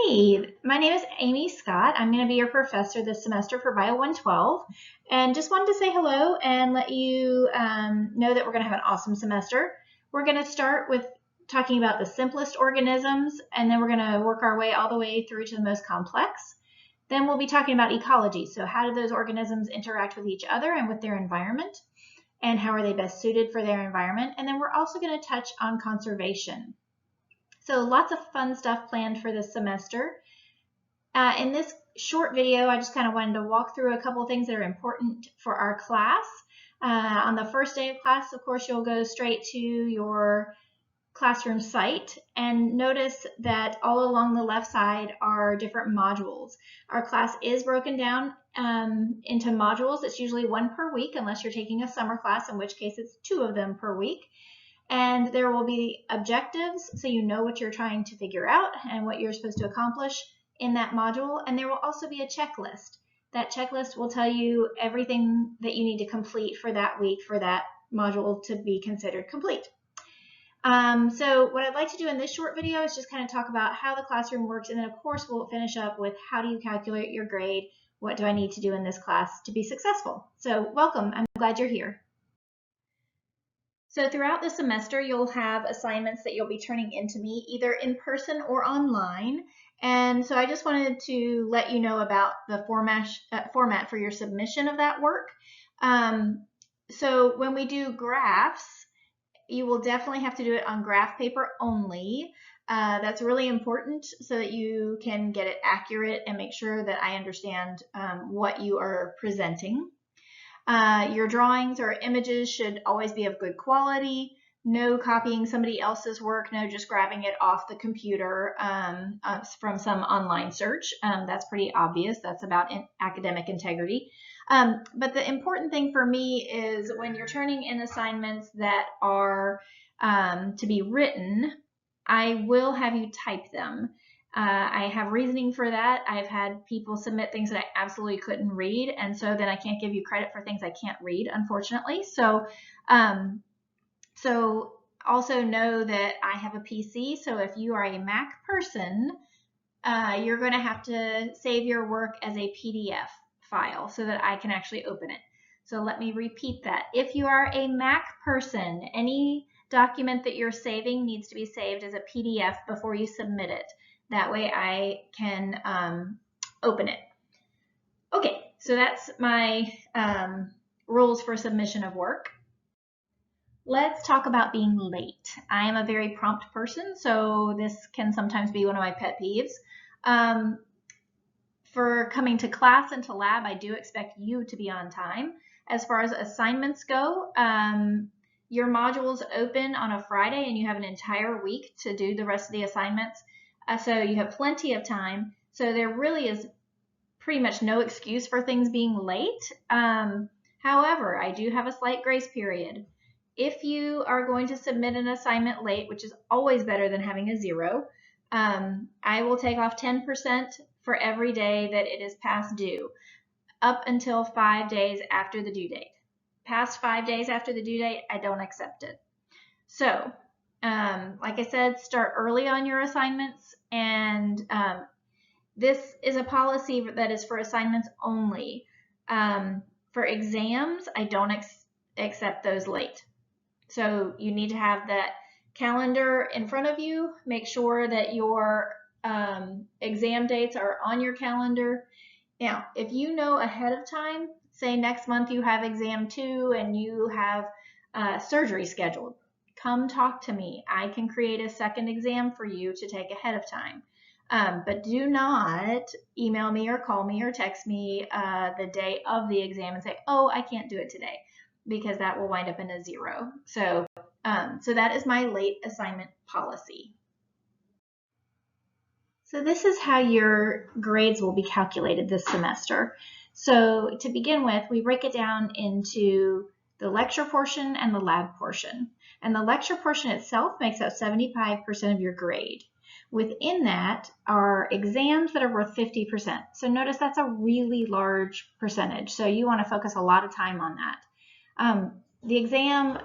Hey, my name is Amy Scott. I'm going to be your professor this semester for Bio 112, and just wanted to say hello and let you know that we're going to have an awesome semester. We're going to start with talking about the simplest organisms, and then we're going to work our way all the way through to the most complex. Then we'll be talking about ecology, so how do those organisms interact with each other and with their environment, and how are they best suited for their environment. And then we're also going to touch on conservation. So lots of fun stuff planned for this semester. In this short video, I just kind of wanted to walk through a couple of things that are important for our class. On the first day of class, of course, you'll go straight to your classroom site and notice that all along the left side are different modules. Our class is broken down into modules. It's usually one per week unless you're taking a summer class, in which case it's 2 of them per week. And there will be objectives, so you know what you're trying to figure out and what you're supposed to accomplish in that module. And there will also be a checklist. That checklist will tell you everything that you need to complete for that week for that module to be considered complete. So what I'd like to do in this short video is just kind of talk about how the classroom works, and then of course we'll finish up with how do you calculate your grade, what do I need to do in this class to be successful. So welcome, I'm glad you're here. So throughout the semester, you'll have assignments that you'll be turning into me either in person or online. And so I just wanted to let you know about the format for your submission of that work. So when we do graphs, you will definitely have to do it on graph paper only. That's really important so that you can get it accurate and make sure that I understand what you are presenting. Your drawings or images should always be of good quality. No copying somebody else's work, no just grabbing it off the computer from some online search. That's pretty obvious. That's about academic integrity. But the important thing for me is when you're turning in assignments that are to be written, I will have you type them. I have reasoning for that. I've had people submit things that I absolutely couldn't read, and so then I can't give you credit for things I can't read, unfortunately. So, also know that I have a PC, so if you are a Mac person, you're going to have to save your work as a PDF file so that I can actually open it. So let me repeat that. If you are a Mac person, any document that you're saving needs to be saved as a PDF before you submit it. That way I can open it. Okay, so that's my rules for submission of work. Let's talk about being late. I am a very prompt person, so this can sometimes be one of my pet peeves. For coming to class and to lab, I do expect you to be on time. As far as assignments go, your modules open on a Friday and you have an entire week to do the rest of the assignments. So you have plenty of time. So there really is pretty much no excuse for things being late. However, I do have a slight grace period. If you are going to submit an assignment late, which is always better than having a 0, I will take off 10% for every day that it is past due, up until 5 days after the due date. Past 5 days after the due date, I don't accept it. So, like I said, start early on your assignments, and this is a policy that is for assignments only. For exams, I don't accept those late. So you need to have that calendar in front of you. Make sure that your exam dates are on your calendar. Now, if you know ahead of time, say next month you have exam 2 and you have surgery scheduled, come talk to me. I can create a second exam for you to take ahead of time. But do not email me or call me or text me the day of the exam and say, oh, I can't do it today, because that will wind up in a 0. So that is my late assignment policy. So this is how your grades will be calculated this semester. So to begin with, we break it down into the lecture portion and the lab portion. And the lecture portion itself makes up 75% of your grade. Within that are exams that are worth 50%. So notice that's a really large percentage. So you want to focus a lot of time on that. The exam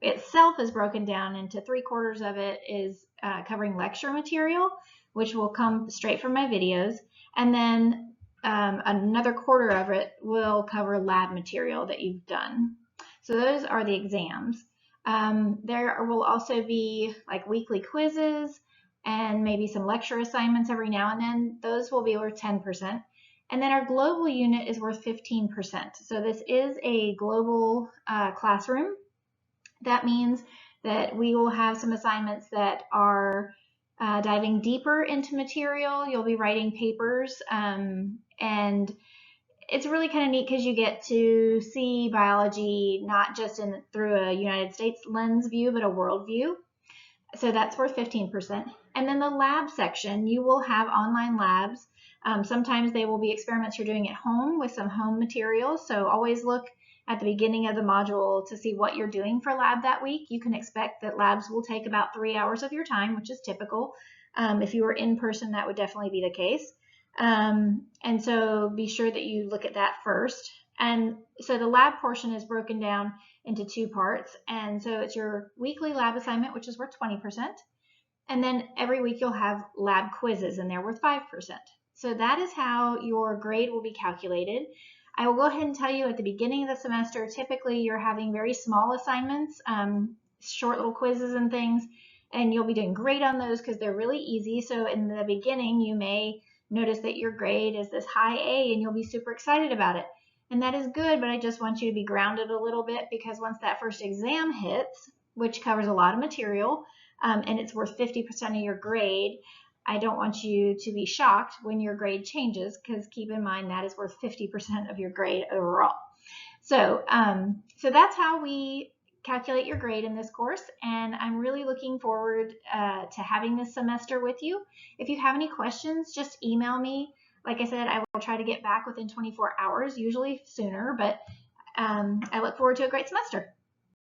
itself is broken down into 3/4 of it is covering lecture material, which will come straight from my videos, and then another quarter of it will cover lab material that you've done. So those are the exams. There will also be like weekly quizzes and maybe some lecture assignments every now and then. Those will be worth 10%. And then our global unit is worth 15%. So this is a global classroom. That means that we will have some assignments that are diving deeper into material. You'll be writing papers, and it's really kind of neat because you get to see biology not just through a United States lens view, but a world view. So that's worth 15%. And then the lab section, you will have online labs. Sometimes they will be experiments you're doing at home with some home materials. So always look at the beginning of the module to see what you're doing for lab that week. You can expect that labs will take about 3 hours of your time, which is typical. If you were in person, that would definitely be the case. And so be sure that you look at that first. And so the lab portion is broken down into 2 parts. And so it's your weekly lab assignment, which is worth 20%. And then every week you'll have lab quizzes, and they're worth 5%. So that is how your grade will be calculated. I will go ahead and tell you at the beginning of the semester, typically you're having very small assignments, short little quizzes and things, and you'll be doing great on those because they're really easy. So in the beginning, you may notice that your grade is this high A and you'll be super excited about it. And that is good, but I just want you to be grounded a little bit because once that first exam hits, which covers a lot of material, and it's worth 50% of your grade, I don't want you to be shocked when your grade changes because keep in mind that is worth 50% of your grade overall. So, so that's how we calculate your grade in this course, and I'm really looking forward to having this semester with you. If you have any questions, just email me. Like I said, I will try to get back within 24 hours, usually sooner, but I look forward to a great semester.